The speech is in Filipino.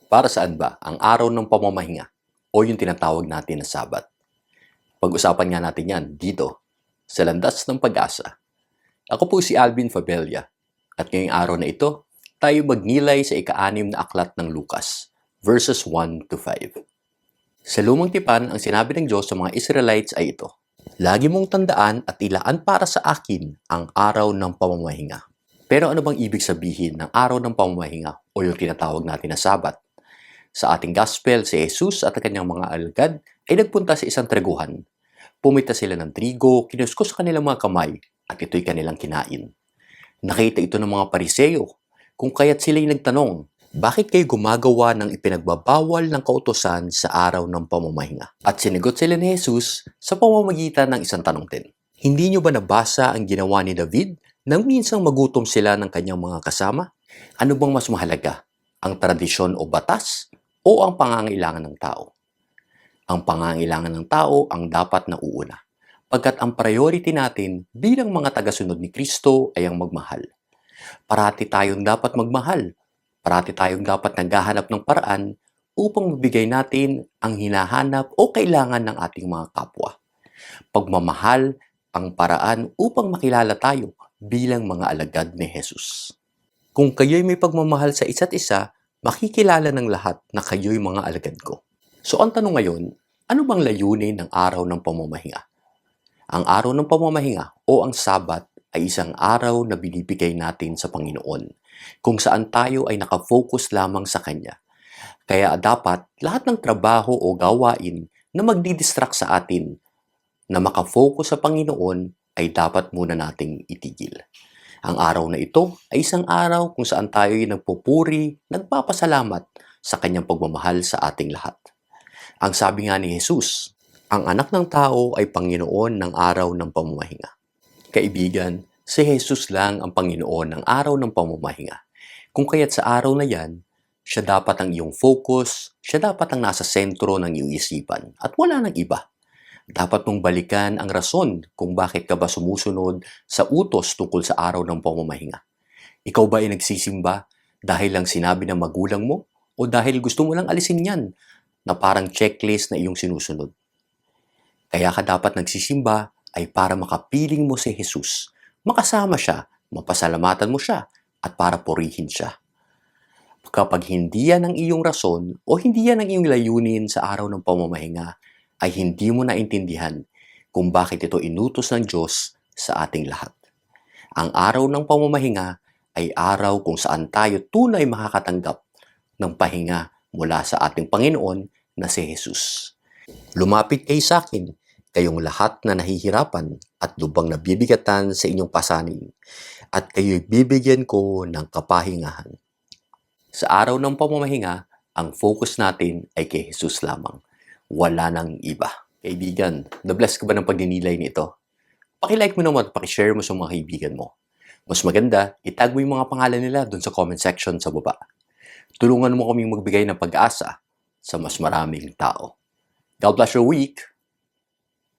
Para saan ba ang araw ng pamamahinga o yung tinatawag natin na Sabat? Pag-usapan nga natin yan dito sa Landas ng Pag-asa. Ako po si Alvin Fabella at ngayong araw na ito, tayo magnilay sa ika-6 na aklat ng Lucas, verses 1 to 5. Sa Lumang Tipan, ang sinabi ng Diyos sa mga Israelites ay ito: "Lagi mong tandaan at ilaan para sa akin ang araw ng pamamahinga." Pero ano bang ibig sabihin ng araw ng pamamahinga o yung tinatawag natin na Sabat? Sa ating gospel, si Jesus at ang kanyang mga alagad ay nagpunta sa isang treguhan. Pumita sila ng trigo, kinuskos sa kanilang mga kamay, at ito'y kanilang kinain. Nakita ito ng mga Pariseo, kung kaya't sila'y nagtanong, "Bakit kayo gumagawa ng ipinagbabawal ng kautusan sa araw ng pamamahinga?" At sinigot sila ni Jesus sa pamamagitan ng isang tanong din. "Hindi nyo ba nabasa ang ginawa ni David nang minsang magutom sila ng kanyang mga kasama? Ano bang mas mahalaga? Ang tradisyon o batas o ang pangangailangan ng tao?" Ang pangangailangan ng tao ang dapat na uuna, pagkat ang priority natin bilang mga tagasunod ni Kristo ay ang magmahal. Parati tayong dapat magmahal. Parati tayong dapat naghahanap ng paraan upang mabigay natin ang hinahanap o kailangan ng ating mga kapwa. Pagmamahal ang paraan upang makilala tayo bilang mga alagad ni Jesus. Kung kayo'y may pagmamahal sa isa't isa, makikilala ng lahat na kayo'y mga alagad ko. So ang tanong ngayon, ano bang layunin ng araw ng pamamahinga? Ang araw ng pamamahinga o ang Sabat ay isang araw na binibigay natin sa Panginoon, kung saan tayo ay nakafocus lamang sa Kanya. Kaya dapat lahat ng trabaho o gawain na magdidistract sa atin na makafocus sa Panginoon ay dapat muna nating itigil. Ang araw na ito ay isang araw kung saan tayo ay nagpupuri, nagpapasalamat sa Kanyang pagmamahal sa ating lahat. Ang sabi nga ni Jesus, ang anak ng tao ay Panginoon ng araw ng pamamahinga. Kaibigan, si Jesus lang ang Panginoon ng araw ng pamamahinga. Kung kaya't sa araw na yan, siya dapat ang iyong focus, siya dapat ang nasa sentro ng iyong isipan, at wala nang iba. Dapat mong balikan ang rason kung bakit ka ba sumusunod sa utos tungkol sa araw ng pamamahinga. Ikaw ba ay nagsisimba dahil lang sinabi ng magulang mo o dahil gusto mo lang alisin yan na parang checklist na iyong sinusunod? Kaya ka dapat nagsisimba ay para makapiling mo si Jesus, makasama siya, mapasalamatan mo siya, at para purihin siya. Kapag hindi yan ang iyong rason o hindi yan ang iyong layunin sa araw ng pamamahinga, ay hindi mo naintindihan kung bakit ito inutos ng Diyos sa ating lahat. Ang araw ng pamamahinga ay araw kung saan tayo tunay makakatanggap ng pahinga mula sa ating Panginoon na si Jesus. Lumapit kayo sa akin, kayong lahat na nahihirapan at lubang nabibigatan sa inyong pasanin, at kayo'y bibigyan ko ng kapahingahan. Sa araw ng pamamahinga, ang focus natin ay kay Jesus lamang. Wala nang iba. Kaibigan, na-bless ka ba ng pagninilay nito? Paki-like mo naman at paki-share mo sa mga kaibigan mo. Mas maganda, itag mo yung mga pangalan nila dun sa comment section sa baba. Tulungan mo kaming magbigay ng pag-asa sa mas maraming tao. God bless your week!